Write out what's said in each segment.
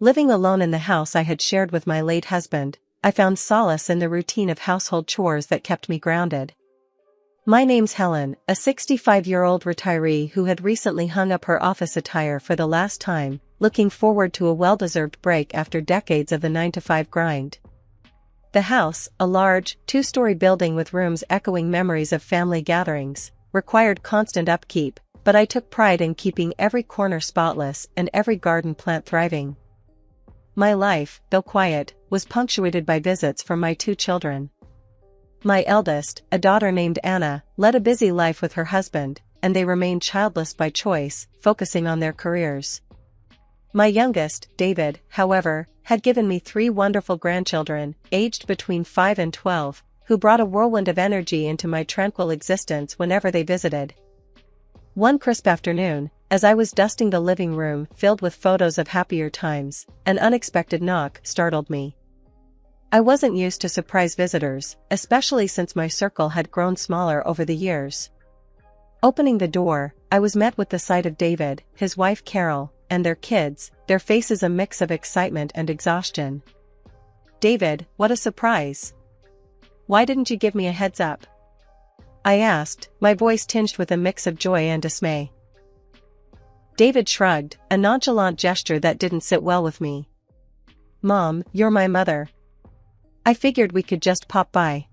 Living alone in the house I had shared with my late husband, I found solace in the routine of household chores that kept me grounded. My name's Helen, a 65-year-old retiree who had recently hung up her office attire for the last time, looking forward to a well-deserved break after decades of the 9-to-5 grind. The house, a large, two-story building with rooms echoing memories of family gatherings, required constant upkeep, but I took pride in keeping every corner spotless and every garden plant thriving. My life, though quiet, was punctuated by visits from my 2 children. My eldest, a daughter named Anna, led a busy life with her husband, and they remained childless by choice, focusing on their careers. My youngest, David, however, had given me 3 wonderful grandchildren, aged between 5 and 12, who brought a whirlwind of energy into my tranquil existence whenever they visited. One crisp afternoon, as I was dusting the living room filled with photos of happier times, an unexpected knock startled me. I wasn't used to surprise visitors, especially since my circle had grown smaller over the years. Opening the door, I was met with the sight of David, his wife Carol, and their kids, their faces a mix of excitement and exhaustion. "David, what a surprise! Why didn't you give me a heads up?" I asked, my voice tinged with a mix of joy and dismay. David shrugged, a nonchalant gesture that didn't sit well with me. "Mom, you're my mother. I figured we could just pop by."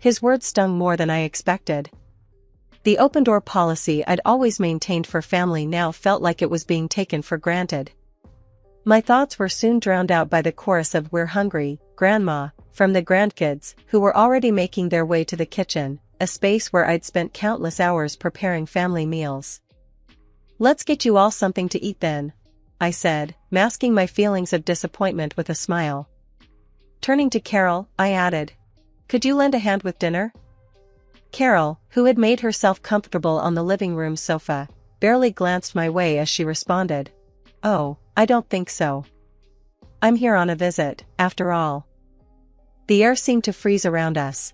His words stung more than I expected. The open-door policy I'd always maintained for family now felt like it was being taken for granted. My thoughts were soon drowned out by the chorus of "We're hungry, Grandma," from the grandkids, who were already making their way to the kitchen, a space where I'd spent countless hours preparing family meals. "Let's get you all something to eat then," I said, masking my feelings of disappointment with a smile. Turning to Carol, I added, "Could you lend a hand with dinner?" Carol, who had made herself comfortable on the living room sofa, barely glanced my way as she responded, "Oh, I don't think so. I'm here on a visit, after all." The air seemed to freeze around us.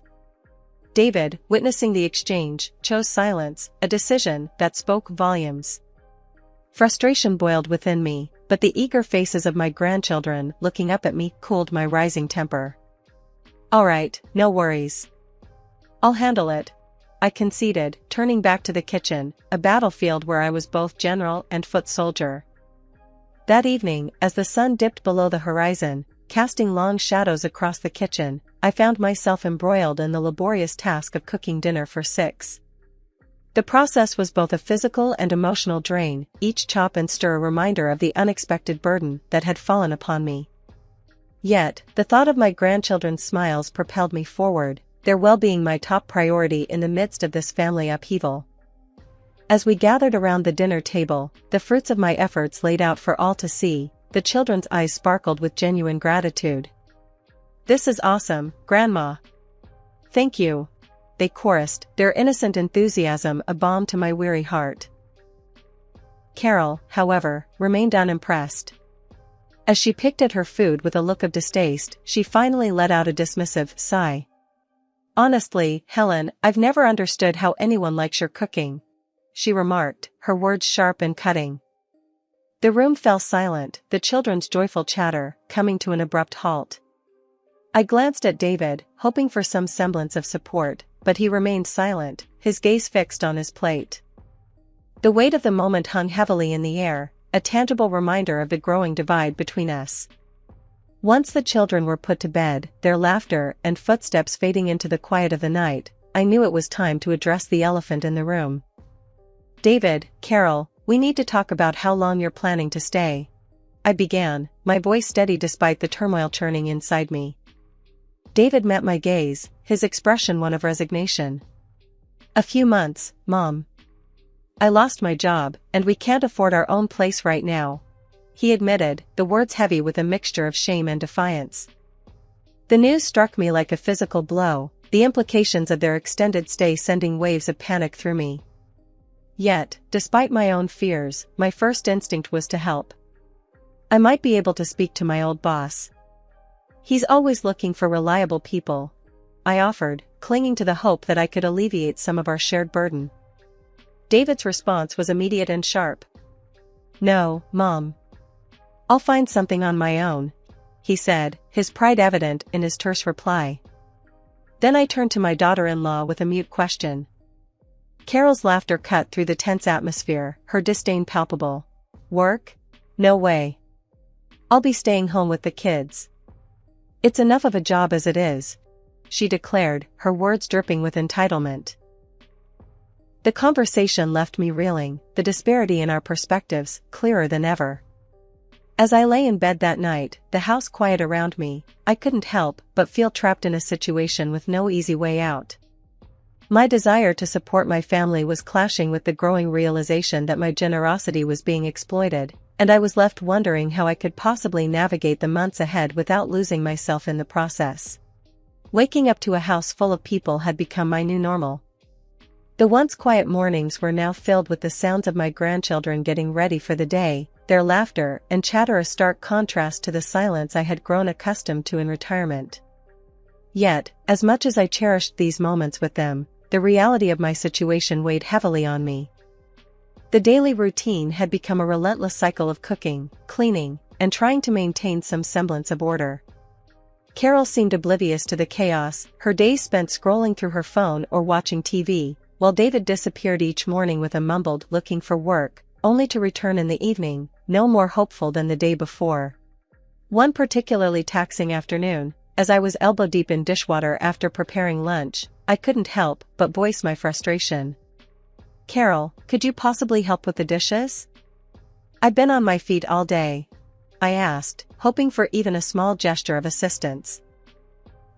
David, witnessing the exchange, chose silence, a decision that spoke volumes. Frustration boiled within me, but the eager faces of my grandchildren looking up at me cooled my rising temper. "All right, no worries. I'll handle it," I conceded, turning back to the kitchen, a battlefield where I was both general and foot soldier. That evening, as the sun dipped below the horizon, casting long shadows across the kitchen, I found myself embroiled in the laborious task of cooking dinner for 6. The process was both a physical and emotional drain, each chop and stir a reminder of the unexpected burden that had fallen upon me. Yet, the thought of my grandchildren's smiles propelled me forward, their well-being my top priority in the midst of this family upheaval. As we gathered around the dinner table, the fruits of my efforts laid out for all to see, the children's eyes sparkled with genuine gratitude. "This is awesome, Grandma." "Thank you," they chorused, their innocent enthusiasm a balm to my weary heart. Carol, however, remained unimpressed. As she picked at her food with a look of distaste, she finally let out a dismissive sigh. "Honestly, Helen, I've never understood how anyone likes your cooking," she remarked, her words sharp and cutting. The room fell silent, the children's joyful chatter coming to an abrupt halt. I glanced at David, hoping for some semblance of support, but he remained silent, his gaze fixed on his plate. The weight of the moment hung heavily in the air, a tangible reminder of the growing divide between us. Once the children were put to bed, their laughter and footsteps fading into the quiet of the night, I knew it was time to address the elephant in the room. "David, Carol, we need to talk about how long you're planning to stay," I began, my voice steady despite the turmoil churning inside me. David met my gaze, his expression one of resignation. "A few months, Mom. I lost my job, and we can't afford our own place right now," he admitted, the words heavy with a mixture of shame and defiance. The news struck me like a physical blow, the implications of their extended stay sending waves of panic through me. Yet, despite my own fears, my first instinct was to help. "I might be able to speak to my old boss. He's always looking for reliable people," I offered, clinging to the hope that I could alleviate some of our shared burden. David's response was immediate and sharp. "No, Mom. I'll find something on my own, he said, his pride evident in his terse reply. Then I turned to my daughter-in-law with a mute question. Carol's laughter cut through the tense atmosphere, her disdain palpable. Work? No way. I'll be staying home with the kids. It's enough of a job as it is, she declared, her words dripping with entitlement. The conversation left me reeling, the disparity in our perspectives clearer than ever. As I lay in bed that night, the house quiet around me, I couldn't help but feel trapped in a situation with no easy way out. My desire to support my family was clashing with the growing realization that my generosity was being exploited, and I was left wondering how I could possibly navigate the months ahead without losing myself in the process. Waking up to a house full of people had become my new normal. The once quiet mornings were now filled with the sounds of my grandchildren getting ready for the day, their laughter and chatter a stark contrast to the silence I had grown accustomed to in retirement. Yet, as much as I cherished these moments with them, the reality of my situation weighed heavily on me. The daily routine had become a relentless cycle of cooking, cleaning, and trying to maintain some semblance of order. Carol seemed oblivious to the chaos, her days spent scrolling through her phone or watching TV, while David disappeared each morning with a mumbled "looking for work," only to return in the evening, no more hopeful than the day before. One particularly taxing afternoon, as I was elbow-deep in dishwater after preparing lunch, I couldn't help but voice my frustration. "Carol, could you possibly help with the dishes? I've been on my feet all day," I asked, hoping for even a small gesture of assistance.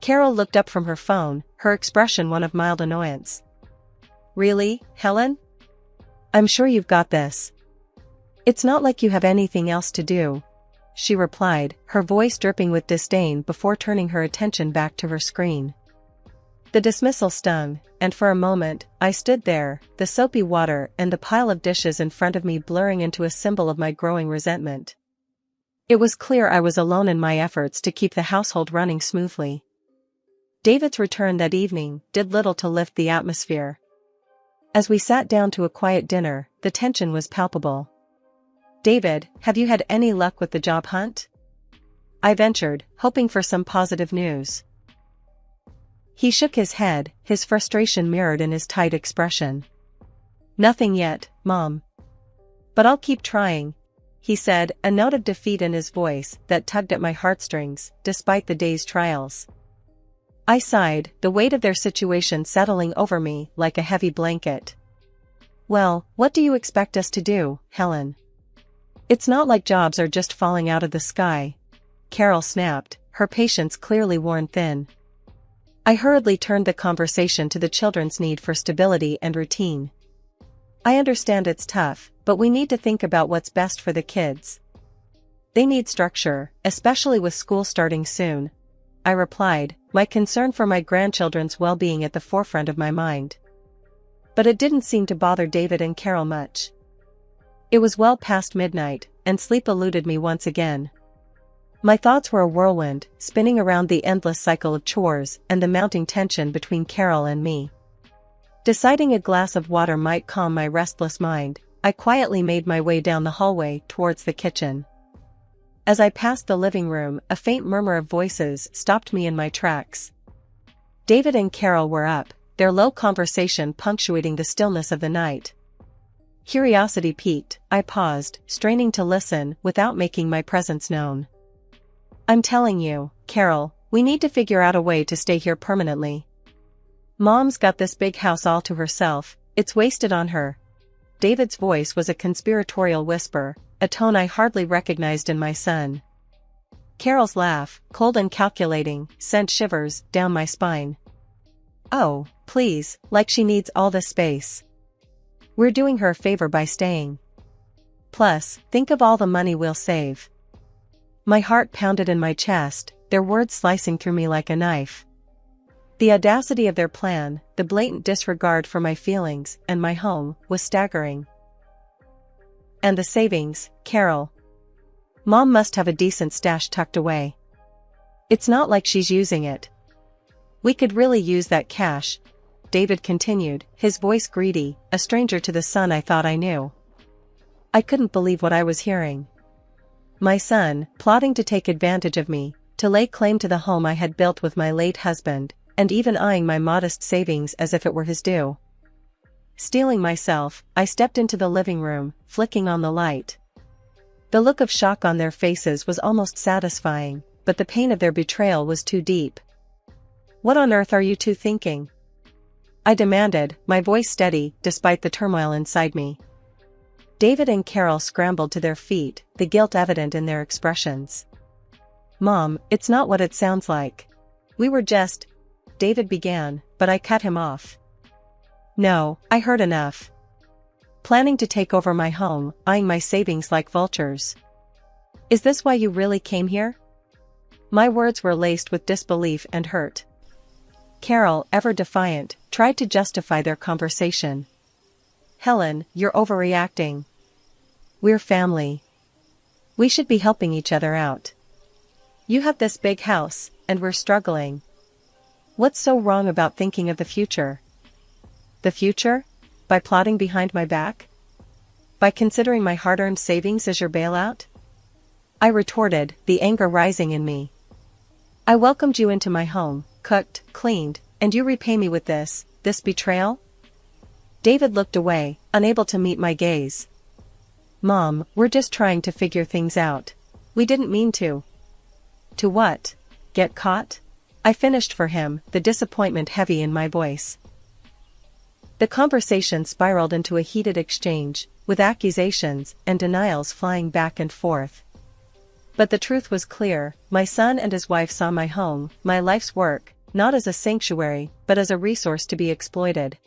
Carol looked up from her phone, her expression one of mild annoyance. "Really, Helen? I'm sure you've got this. It's not like you have anything else to do," she replied, her voice dripping with disdain before turning her attention back to her screen. The dismissal stung, and for a moment, I stood there, the soapy water and the pile of dishes in front of me blurring into a symbol of my growing resentment. It was clear I was alone in my efforts to keep the household running smoothly. David's return that evening did little to lift the atmosphere. As we sat down to a quiet dinner, the tension was palpable. "David, have you had any luck with the job hunt?" I ventured, hoping for some positive news. He shook his head, his frustration mirrored in his tight expression. "Nothing yet, Mom. But I'll keep trying," he said, a note of defeat in his voice that tugged at my heartstrings, despite the day's trials. I sighed, the weight of their situation settling over me like a heavy blanket. "Well, what do you expect us to do, Helen? It's not like jobs are just falling out of the sky," Carol snapped, her patience clearly worn thin. I hurriedly turned the conversation to the children's need for stability and routine. "I understand it's tough, but we need to think about what's best for the kids. They need structure, especially with school starting soon," I replied, my concern for my grandchildren's well-being at the forefront of my mind. But it didn't seem to bother David and Carol much. It was well past midnight, and sleep eluded me once again. My thoughts were a whirlwind, spinning around the endless cycle of chores and the mounting tension between Carol and me. Deciding a glass of water might calm my restless mind, I quietly made my way down the hallway towards the kitchen. As I passed the living room, a faint murmur of voices stopped me in my tracks. David and Carol were up, their low conversation punctuating the stillness of the night. Curiosity piqued, I paused, straining to listen without making my presence known. "I'm telling you, Carol, we need to figure out a way to stay here permanently. Mom's got this big house all to herself, it's wasted on her." David's voice was a conspiratorial whisper, a tone I hardly recognized in my son. Carol's laugh, cold and calculating, sent shivers down my spine. "Oh, please, like she needs all the space. We're doing her a favor by staying. Plus, think of all the money we'll save." My heart pounded in my chest, their words slicing through me like a knife. The audacity of their plan, the blatant disregard for my feelings and my home, was staggering. "And the savings, Carol. Mom must have a decent stash tucked away. It's not like she's using it. We could really use that cash," David continued, his voice greedy, a stranger to the son I thought I knew. I couldn't believe what I was hearing. My son, plotting to take advantage of me, to lay claim to the home I had built with my late husband, and even eyeing my modest savings as if it were his due. Steeling myself, I stepped into the living room, flicking on the light. The look of shock on their faces was almost satisfying, but the pain of their betrayal was too deep. "What on earth are you two thinking?" I demanded, my voice steady, despite the turmoil inside me. David and Carol scrambled to their feet, the guilt evident in their expressions. "Mom, it's not what it sounds like. We were just—" David began, but I cut him off. "No, I heard enough. Planning to take over my home, eyeing my savings like vultures. Is this why you really came here?" My words were laced with disbelief and hurt. Carol, ever defiant, tried to justify their conversation. "Helen, you're overreacting. We're family. We should be helping each other out. You have this big house, and we're struggling. What's so wrong about thinking of the future?" "The future? By plotting behind my back? By considering my hard-earned savings as your bailout?" I retorted, the anger rising in me. "I welcomed you into my home, cooked, cleaned, and you repay me with this betrayal?" David looked away, unable to meet my gaze. "Mom, we're just trying to figure things out. We didn't mean to." "To what? Get caught?" I finished for him, the disappointment heavy in my voice. The conversation spiraled into a heated exchange, with accusations and denials flying back and forth. But the truth was clear: my son and his wife saw my home, my life's work, not as a sanctuary, but as a resource to be exploited.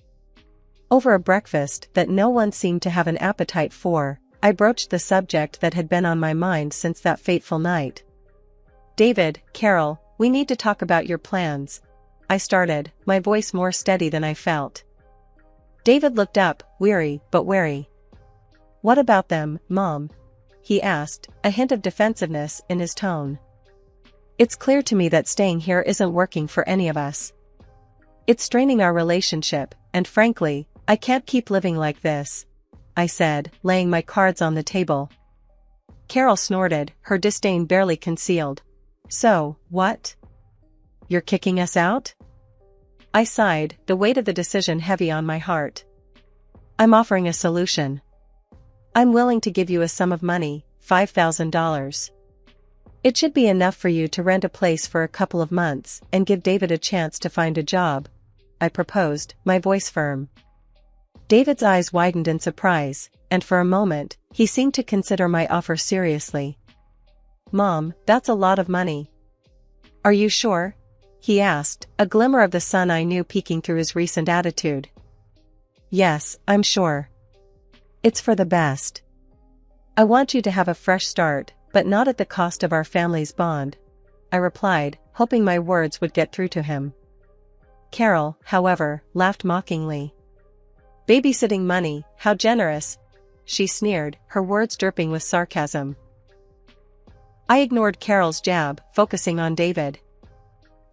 Over a breakfast that no one seemed to have an appetite for, I broached the subject that had been on my mind since that fateful night. "David, Carol, we need to talk about your plans," I started, my voice more steady than I felt. David looked up, weary but wary. "What about them, Mom?" he asked, a hint of defensiveness in his tone. "It's clear to me that staying here isn't working for any of us. It's straining our relationship, and frankly, I can't keep living like this," I said, laying my cards on the table. Carol snorted, her disdain barely concealed. "So, what? You're kicking us out?" I sighed, the weight of the decision heavy on my heart. "I'm offering a solution. I'm willing to give you a sum of money, $5,000. It should be enough for you to rent a place for a couple of months and give David a chance to find a job," I proposed, my voice firm. David's eyes widened in surprise, and for a moment, he seemed to consider my offer seriously. "Mom, that's a lot of money." "Are you sure?" he asked, a glimmer of the sun I knew peeking through his recent attitude. "Yes, I'm sure. It's for the best. I want you to have a fresh start, but not at the cost of our family's bond," I replied, hoping my words would get through to him. Carol, however, laughed mockingly. "Babysitting money, how generous," she sneered, her words dripping with sarcasm. I ignored Carol's jab, focusing on David.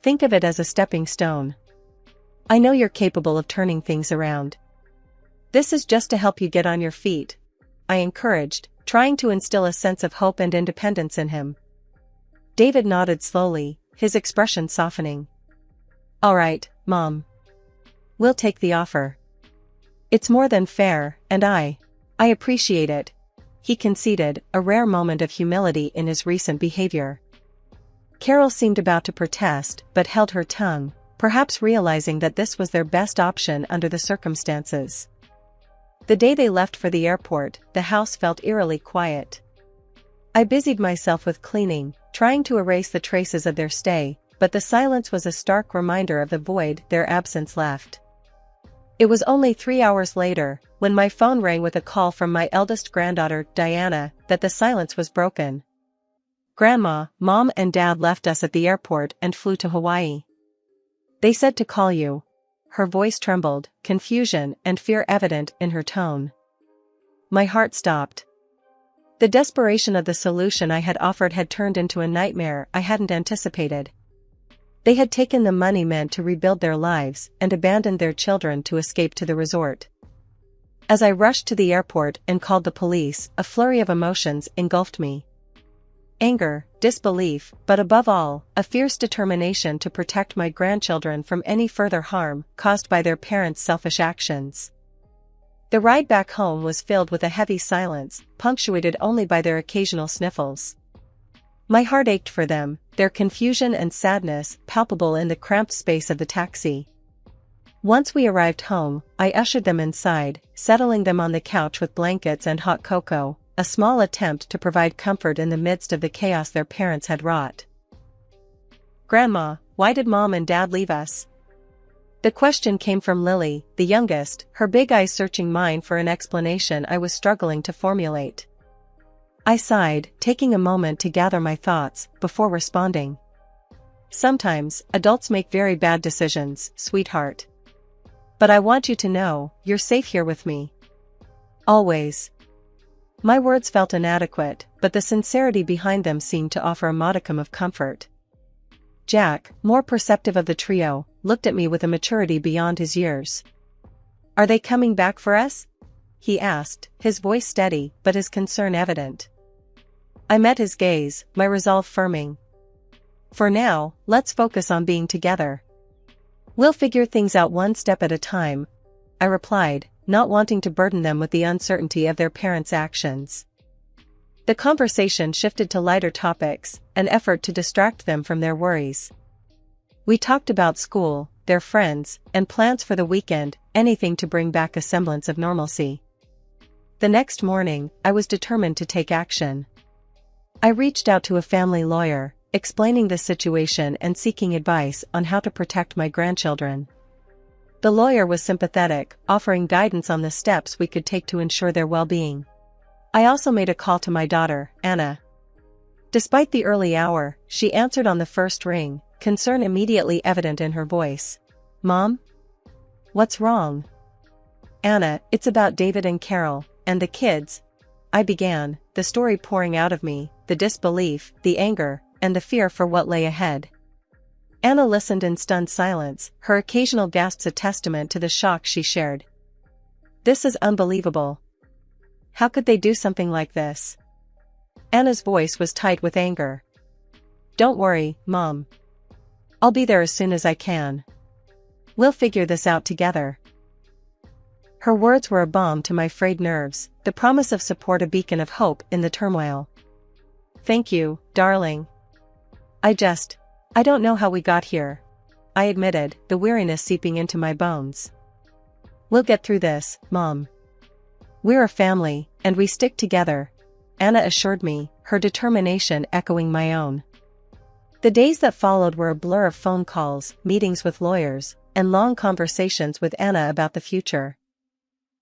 "Think of it as a stepping stone. I know you're capable of turning things around. This is just to help you get on your feet," I encouraged, trying to instill a sense of hope and independence in him. David nodded slowly, his expression softening. "All right, Mom. We'll take the offer. It's more than fair, and I appreciate it," he conceded, a rare moment of humility in his recent behavior. Carol seemed about to protest, but held her tongue, perhaps realizing that this was their best option under the circumstances. The day they left for the airport, the house felt eerily quiet. I busied myself with cleaning, trying to erase the traces of their stay, but the silence was a stark reminder of the void their absence left. It was only 3 hours later, when my phone rang with a call from my eldest granddaughter, Diana, that the silence was broken. "Grandma, Mom and Dad left us at the airport and flew to Hawaii. They said to call you." Her voice trembled, confusion and fear evident in her tone. My heart stopped. The desperation of the solution I had offered had turned into a nightmare I hadn't anticipated. They had taken the money meant to rebuild their lives and abandoned their children to escape to the resort. As I rushed to the airport and called the police, a flurry of emotions engulfed me. Anger, disbelief, but above all, a fierce determination to protect my grandchildren from any further harm caused by their parents' selfish actions. The ride back home was filled with a heavy silence, punctuated only by their occasional sniffles. My heart ached for them, their confusion and sadness palpable in the cramped space of the taxi. Once we arrived home, I ushered them inside, settling them on the couch with blankets and hot cocoa, a small attempt to provide comfort in the midst of the chaos their parents had wrought. "Grandma, why did Mom and Dad leave us?" The question came from Lily, the youngest, her big eyes searching mine for an explanation I was struggling to formulate. I sighed, taking a moment to gather my thoughts, before responding. "Sometimes, adults make very bad decisions, sweetheart. But I want you to know, you're safe here with me. Always." My words felt inadequate, but the sincerity behind them seemed to offer a modicum of comfort. Jack, more perceptive of the trio, looked at me with a maturity beyond his years. "Are they coming back for us?" he asked, his voice steady, but his concern evident. I met his gaze, my resolve firming. "For now, let's focus on being together. We'll figure things out one step at a time," I replied, not wanting to burden them with the uncertainty of their parents' actions. The conversation shifted to lighter topics, an effort to distract them from their worries. We talked about school, their friends, and plans for the weekend, anything to bring back a semblance of normalcy. The next morning, I was determined to take action. I reached out to a family lawyer, explaining the situation and seeking advice on how to protect my grandchildren. The lawyer was sympathetic, offering guidance on the steps we could take to ensure their well-being. I also made a call to my daughter, Anna. Despite the early hour, she answered on the first ring, concern immediately evident in her voice. "Mom? What's wrong?" "Anna, it's about David and Carol, and the kids," I began, the story pouring out of me, the disbelief, the anger, and the fear for what lay ahead. Anna listened in stunned silence, her occasional gasps a testament to the shock she shared. "This is unbelievable. How could they do something like this?" Anna's voice was tight with anger. "Don't worry, Mom. I'll be there as soon as I can. We'll figure this out together." Her words were a balm to my frayed nerves, the promise of support a beacon of hope in the turmoil. "Thank you, darling. I don't know how we got here," I admitted, the weariness seeping into my bones. "We'll get through this, Mom. We're a family, and we stick together," Anna assured me, her determination echoing my own. The days that followed were a blur of phone calls, meetings with lawyers, and long conversations with Anna about the future.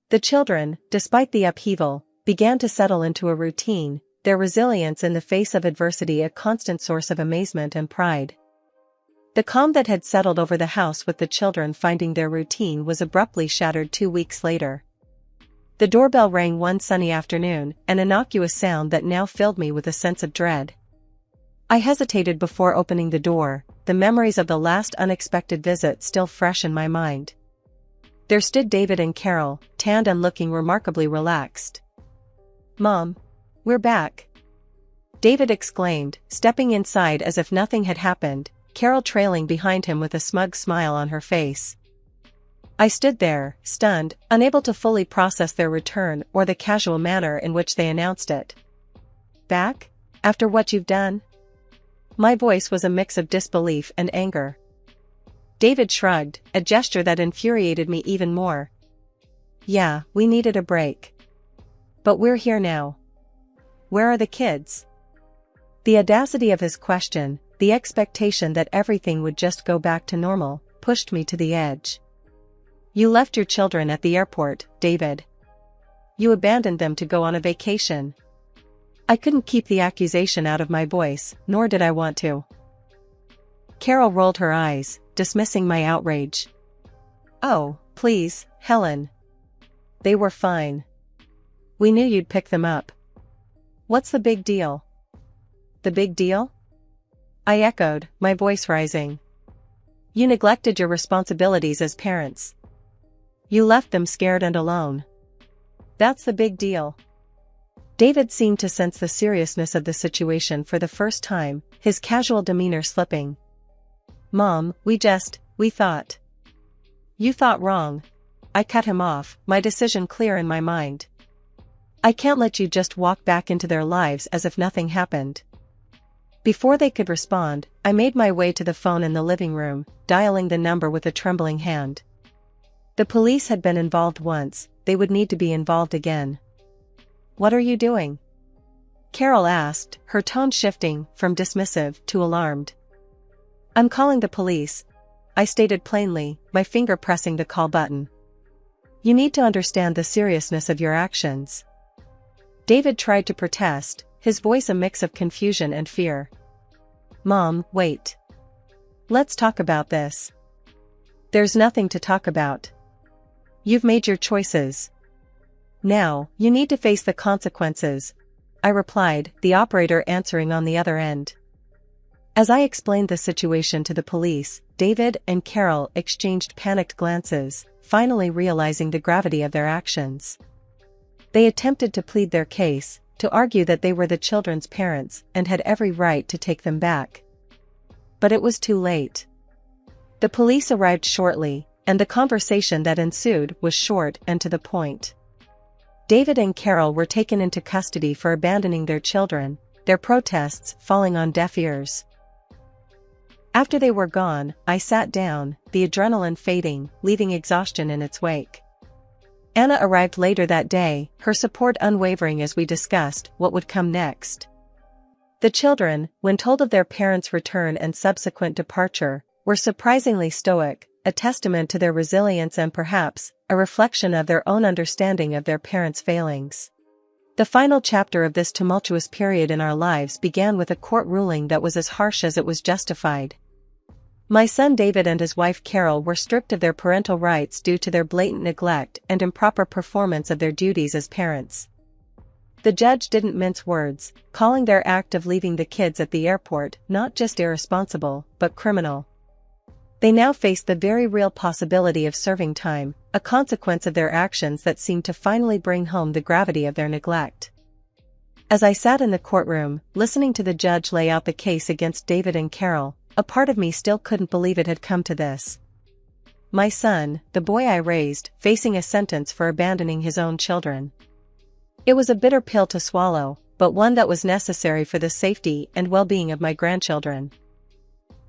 The children, despite the upheaval, began to settle into a routine, their resilience in the face of adversity a constant source of amazement and pride. The calm that had settled over the house with the children finding their routine was abruptly shattered 2 weeks later. The doorbell rang one sunny afternoon, an innocuous sound that now filled me with a sense of dread. I hesitated before opening the door, the memories of the last unexpected visit still fresh in my mind. There stood David and Carol, tanned and looking remarkably relaxed. "Mom, we're back," David exclaimed, stepping inside as if nothing had happened, Carol trailing behind him with a smug smile on her face. I stood there, stunned, unable to fully process their return or the casual manner in which they announced it. "Back? After what you've done?" My voice was a mix of disbelief and anger. David shrugged, a gesture that infuriated me even more. "Yeah, we needed a break. But we're here now. Where are the kids?" The audacity of his question, the expectation that everything would just go back to normal, pushed me to the edge. "You left your children at the airport, David. You abandoned them to go on a vacation." I couldn't keep the accusation out of my voice, nor did I want to. Carol rolled her eyes, dismissing my outrage. "Oh, please, Helen. They were fine. We knew you'd pick them up. What's the big deal?" "The big deal?" I echoed, my voice rising. "You neglected your responsibilities as parents. You left them scared and alone. That's the big deal." David seemed to sense the seriousness of the situation for the first time, his casual demeanor slipping. "Mom, we thought." "You thought wrong." I cut him off, my decision clear in my mind. "I can't let you just walk back into their lives as if nothing happened." Before they could respond, I made my way to the phone in the living room, dialing the number with a trembling hand. The police had been involved once, they would need to be involved again. "What are you doing?" Carol asked, her tone shifting from dismissive to alarmed. "I'm calling the police," I stated plainly, my finger pressing the call button. "You need to understand the seriousness of your actions." David tried to protest, his voice a mix of confusion and fear. "Mom, wait. Let's talk about this." "There's nothing to talk about. You've made your choices. Now, you need to face the consequences," I replied, the operator answering on the other end. As I explained the situation to the police, David and Carol exchanged panicked glances, finally realizing the gravity of their actions. They attempted to plead their case, to argue that they were the children's parents and had every right to take them back. But it was too late. The police arrived shortly, and the conversation that ensued was short and to the point. David and Carol were taken into custody for abandoning their children, their protests falling on deaf ears. After they were gone, I sat down, the adrenaline fading, leaving exhaustion in its wake. Anna arrived later that day, her support unwavering as we discussed what would come next. The children, when told of their parents' return and subsequent departure, were surprisingly stoic, a testament to their resilience and perhaps a reflection of their own understanding of their parents' failings. The final chapter of this tumultuous period in our lives began with a court ruling that was as harsh as it was justified. My son David and his wife Carol were stripped of their parental rights due to their blatant neglect and improper performance of their duties as parents. The judge didn't mince words, calling their act of leaving the kids at the airport not just irresponsible, but criminal. They now faced the very real possibility of serving time, a consequence of their actions that seemed to finally bring home the gravity of their neglect. As I sat in the courtroom, listening to the judge lay out the case against David and Carol, a part of me still couldn't believe it had come to this. My son, the boy I raised, facing a sentence for abandoning his own children. It was a bitter pill to swallow, but one that was necessary for the safety and well-being of my grandchildren.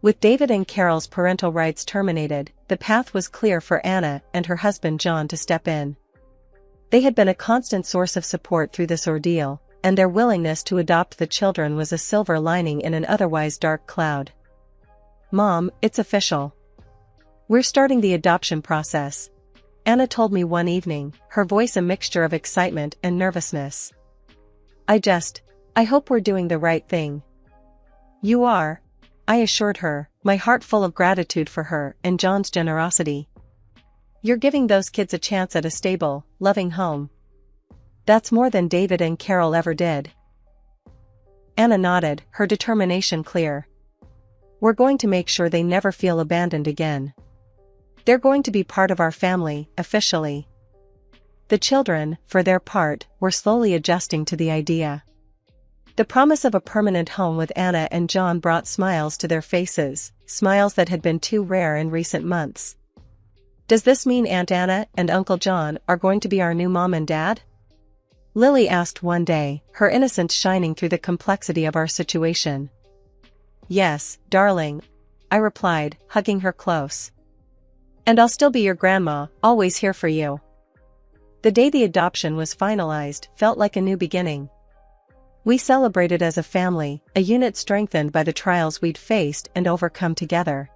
With David and Carol's parental rights terminated, the path was clear for Anna and her husband John to step in. They had been a constant source of support through this ordeal, and their willingness to adopt the children was a silver lining in an otherwise dark cloud. "Mom, it's official. We're starting the adoption process," Anna told me one evening, her voice a mixture of excitement and nervousness. I hope we're doing the right thing." "You are," I assured her, my heart full of gratitude for her and John's generosity. "You're giving those kids a chance at a stable, loving home. That's more than David and Carol ever did." Anna nodded, her determination clear. "We're going to make sure they never feel abandoned again. They're going to be part of our family, officially." The children, for their part, were slowly adjusting to the idea. The promise of a permanent home with Anna and John brought smiles to their faces, smiles that had been too rare in recent months. "Does this mean Aunt Anna and Uncle John are going to be our new mom and dad?" Lily asked one day, her innocence shining through the complexity of our situation. "Yes, darling," I replied, hugging her close. "And I'll still be your grandma, always here for you." The day the adoption was finalized felt like a new beginning. We celebrated as a family, a unit strengthened by the trials we'd faced and overcome together.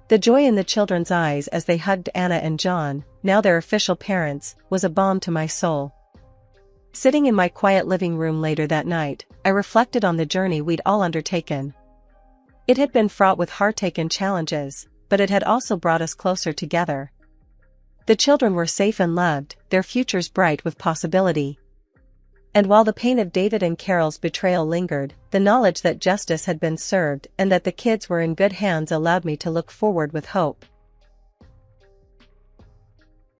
The joy in the children's eyes as they hugged Anna and John, now their official parents, was a balm to my soul. Sitting in my quiet living room later that night, I reflected on the journey we'd all undertaken. It had been fraught with heartache and challenges, but it had also brought us closer together. The children were safe and loved, their futures bright with possibility. And while the pain of David and Carol's betrayal lingered, the knowledge that justice had been served and that the kids were in good hands allowed me to look forward with hope.